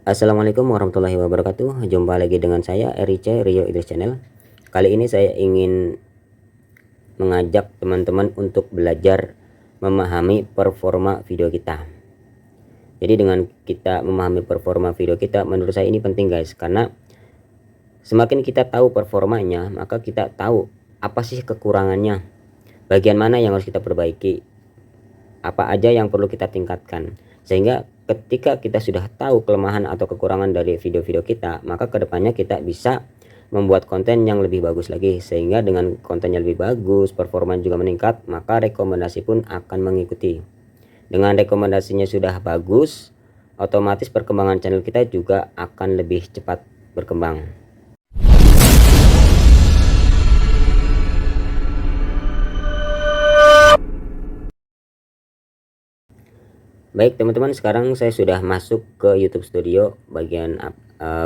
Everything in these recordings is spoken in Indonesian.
Assalamualaikum warahmatullahi wabarakatuh. Jumpa lagi dengan saya RIC Rio Idris Channel. Kali ini saya ingin mengajak teman-teman untuk belajar memahami performa video kita. Jadi dengan kita memahami performa video kita, menurut saya ini penting guys, karena semakin kita tahu performanya, maka kita tahu apa sih kekurangannya, bagian mana yang harus kita perbaiki, apa aja yang perlu kita tingkatkan. Sehingga ketika kita sudah tahu kelemahan atau kekurangan dari video-video kita, maka kedepannya kita bisa membuat konten yang lebih bagus lagi. Sehingga dengan kontennya lebih bagus, performa juga meningkat, maka rekomendasi pun akan mengikuti. Dengan rekomendasinya sudah bagus, otomatis perkembangan channel kita juga akan lebih cepat berkembang. Baik teman-teman, sekarang saya sudah masuk ke YouTube Studio bagian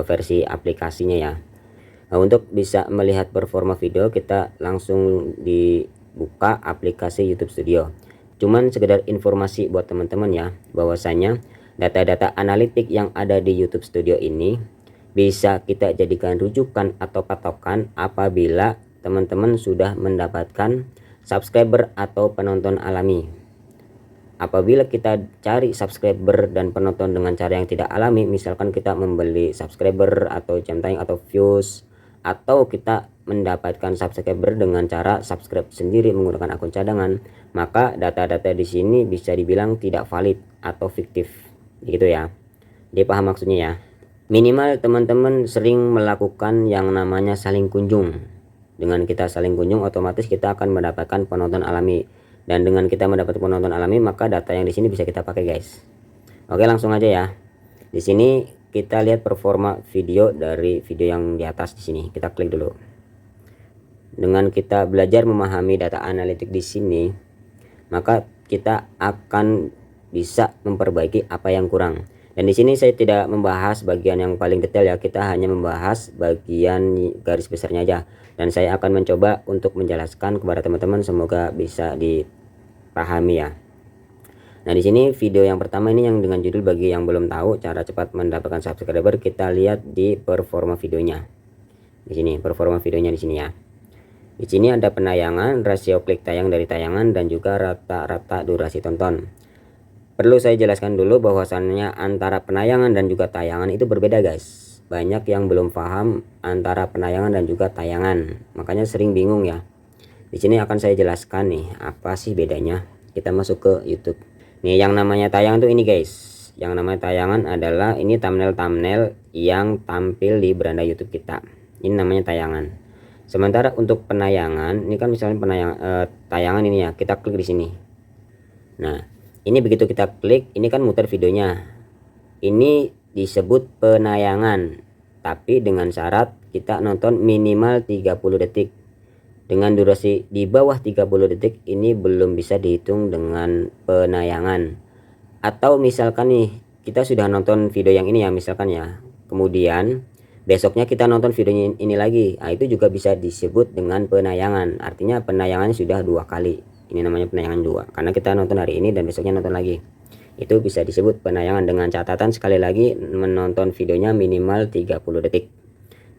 versi aplikasinya ya. Nah, untuk bisa melihat performa video, kita langsung dibuka aplikasi YouTube Studio. Cuman sekedar informasi buat teman-teman ya, bahwasanya data-data analitik yang ada di YouTube Studio ini bisa kita jadikan rujukan atau patokan apabila teman-teman sudah mendapatkan subscriber atau penonton alami. Apabila kita cari subscriber dan penonton dengan cara yang tidak alami, misalkan kita membeli subscriber atau jam tayang atau views, atau kita mendapatkan subscriber dengan cara subscribe sendiri menggunakan akun cadangan, maka data-data di sini bisa dibilang tidak valid atau fiktif, gitu ya. Dia paham maksudnya ya. Minimal teman-teman sering melakukan yang namanya saling kunjung. Dengan kita saling kunjung, otomatis kita akan mendapatkan penonton alami. Dan dengan kita mendapat penonton alami, maka data yang di sini bisa kita pakai guys. Oke, langsung aja ya. Di sini kita lihat performa video dari video yang di atas di sini. Kita klik dulu. Dengan kita belajar memahami data analitik di sini, maka kita akan bisa memperbaiki apa yang kurang. Dan di sini saya tidak membahas bagian yang paling detail ya, kita hanya membahas bagian garis besarnya aja. Dan saya akan mencoba untuk menjelaskan kepada teman-teman, semoga bisa dipahami ya. Nah, di sini video yang pertama ini yang dengan judul bagi yang belum tahu cara cepat mendapatkan subscriber, kita lihat di performa videonya. Di sini performa videonya di sini ya. Di sini ada penayangan, rasio klik tayang dari tayangan, dan juga rata-rata durasi tonton. Perlu saya jelaskan dulu bahwasannya antara penayangan dan juga tayangan itu berbeda guys. Banyak yang belum paham antara penayangan dan juga tayangan, makanya sering bingung ya. Di sini akan saya jelaskan nih apa sih bedanya. Kita masuk ke YouTube. Nih, yang namanya tayangan tuh ini guys. Yang namanya tayangan adalah ini thumbnail yang tampil di beranda YouTube kita. Ini namanya tayangan. Sementara untuk penayangan, ini kan misalnya tayangan ini ya, kita klik di sini. Nah, ini begitu kita klik, ini kan muter videonya. Ini disebut penayangan, tapi dengan syarat kita nonton minimal 30 detik. Dengan durasi di bawah 30 detik ini belum bisa dihitung dengan penayangan. Atau misalkan nih, kita sudah nonton video yang ini ya, misalkan ya, kemudian besoknya kita nonton video ini lagi, nah itu juga bisa disebut dengan penayangan. Artinya penayangan sudah 2 kali. Ini namanya penayangan 2, karena kita nonton hari ini dan besoknya nonton lagi. Itu bisa disebut penayangan, dengan catatan sekali lagi menonton videonya minimal 30 detik.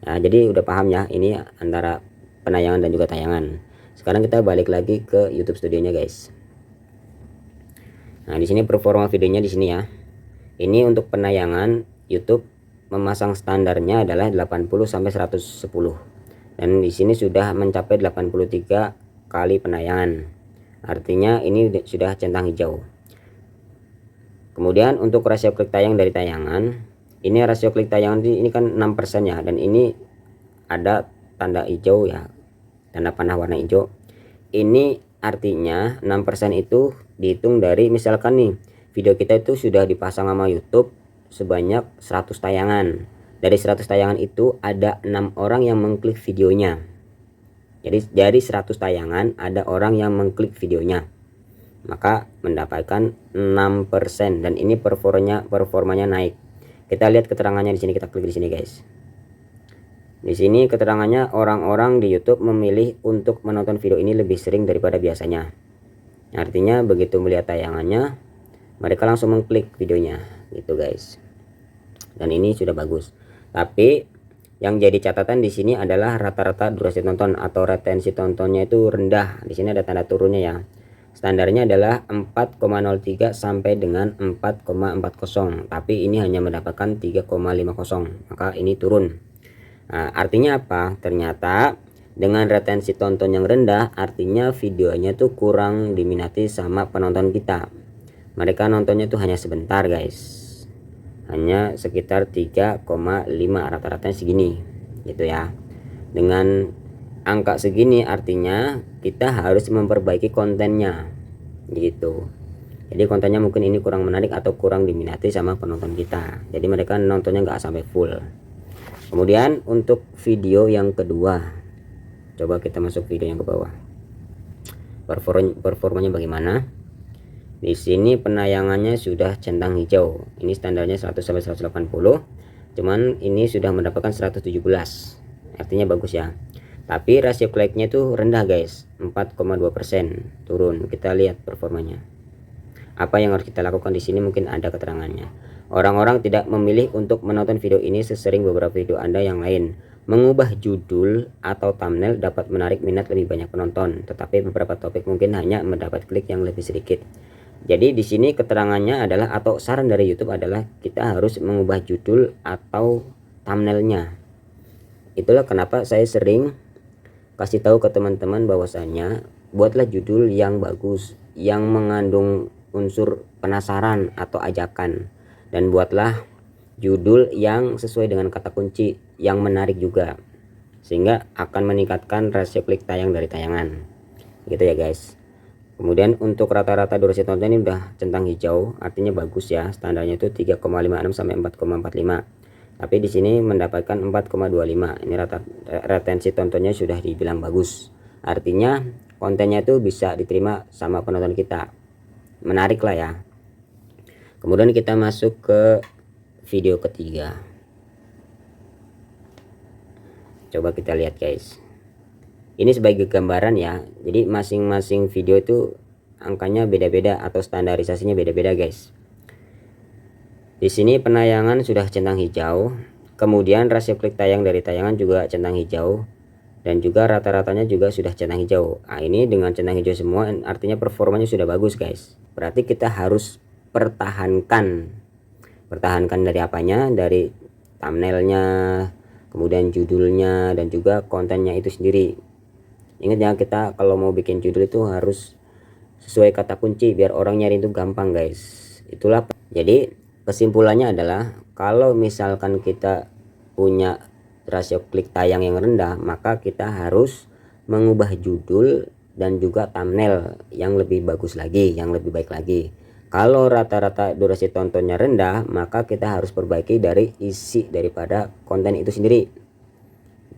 Nah, jadi udah paham ya, ini antara penayangan dan juga tayangan. Sekarang kita balik lagi ke YouTube studionya guys. Nah, di sini performa videonya di sini ya. Ini untuk penayangan YouTube memasang standarnya adalah 80 sampai 110. Dan di sini sudah mencapai 83 kali penayangan. Artinya ini sudah centang hijau. Kemudian untuk rasio klik tayang dari tayangan, ini rasio klik tayangan ini kan 6% ya, dan ini ada tanda hijau ya, tanda panah warna hijau. Ini artinya 6% itu dihitung dari misalkan nih video kita itu sudah dipasang sama YouTube sebanyak 100 tayangan. Dari 100 tayangan itu ada 6 orang yang mengklik videonya. Jadi dari 100 tayangan ada orang yang mengklik videonya, maka mendapatkan 6%, dan ini performanya naik. Kita lihat keterangannya di sini, kita klik di sini guys. Di sini keterangannya, orang-orang di YouTube memilih untuk menonton video ini lebih sering daripada biasanya. Artinya begitu melihat tayangannya, mereka langsung mengklik videonya gitu guys. dan ini sudah bagus. Tapi yang jadi catatan di sini adalah rata-rata durasi tonton atau retensi tontonnya itu rendah. Di sini ada tanda turunnya ya. Standarnya adalah 4,03 sampai dengan 4,40, tapi ini hanya mendapatkan 3,50, maka ini turun. Nah, artinya apa? Ternyata dengan retensi tonton yang rendah, artinya videonya tuh kurang diminati sama penonton kita. Mereka nontonnya tuh hanya sebentar guys, hanya sekitar 3,5, rata-ratanya segini gitu ya. Dengan angka segini artinya kita harus memperbaiki kontennya gitu. Jadi kontennya mungkin ini kurang menarik atau kurang diminati sama penonton kita, jadi mereka nontonnya nggak sampai full. Kemudian untuk video yang kedua, coba kita masuk video yang ke bawah. Performanya bagaimana? Di sini penayangannya sudah centang hijau. Ini standarnya 100 sampai 180. Cuman ini sudah mendapatkan 117. Artinya bagus ya. Tapi rasio kliknya itu rendah guys, 4,2%, turun. Kita lihat performanya. Apa yang harus kita lakukan di sini mungkin ada keterangannya. Orang-orang tidak memilih untuk menonton video ini sesering beberapa video Anda yang lain. Mengubah judul atau thumbnail dapat menarik minat lebih banyak penonton, tetapi beberapa topik mungkin hanya mendapat klik yang lebih sedikit. Jadi di sini keterangannya adalah, atau saran dari YouTube adalah, kita harus mengubah judul atau thumbnailnya. Itulah kenapa saya sering kasih tahu ke teman-teman bahwasanya buatlah judul yang bagus, yang mengandung unsur penasaran atau ajakan, dan buatlah judul yang sesuai dengan kata kunci yang menarik juga, sehingga akan meningkatkan rasio klik tayang dari tayangan gitu ya guys. Kemudian untuk rata-rata durasi tonton ini udah centang hijau, artinya bagus ya. Standarnya itu 3,56 sampai 4,45. Tapi di sini mendapatkan 4,25. Ini retensi tontonnya sudah dibilang bagus. Artinya kontennya itu bisa diterima sama penonton kita. Menarik lah ya. Kemudian kita masuk ke video ketiga. Coba kita lihat guys. Ini sebagai gambaran ya. Jadi masing-masing video itu angkanya beda-beda atau standarisasinya beda-beda guys. Di sini penayangan sudah centang hijau, kemudian rasio klik tayang dari tayangan juga centang hijau, dan juga rata-ratanya juga sudah centang hijau. Nah, ini dengan centang hijau semua artinya performanya sudah bagus guys. Berarti kita harus pertahankan dari apanya, dari thumbnailnya, kemudian judulnya, dan juga kontennya itu sendiri. Ingat ya, kita kalau mau bikin judul itu harus sesuai kata kunci biar orang nyari itu gampang guys. Itulah. Jadi kesimpulannya adalah, kalau misalkan kita punya rasio klik tayang yang rendah, maka kita harus mengubah judul dan juga thumbnail yang lebih bagus lagi, yang lebih baik lagi. Kalau rata-rata durasi tontonnya rendah, maka kita harus perbaiki dari isi daripada konten itu sendiri.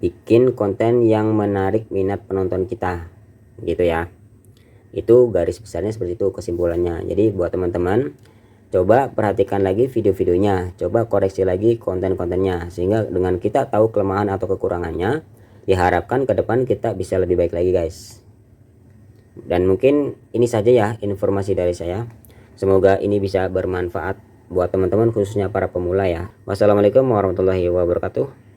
Bikin konten yang menarik minat penonton kita gitu ya. Itu garis besarnya seperti itu kesimpulannya. Jadi buat teman-teman, coba perhatikan lagi video-videonya, coba koreksi lagi konten-kontennya, sehingga dengan kita tahu kelemahan atau kekurangannya, diharapkan ke depan kita bisa lebih baik lagi guys. Dan mungkin ini saja ya informasi dari saya. Semoga ini bisa bermanfaat buat teman-teman, khususnya para pemula ya. Wassalamualaikum warahmatullahi wabarakatuh.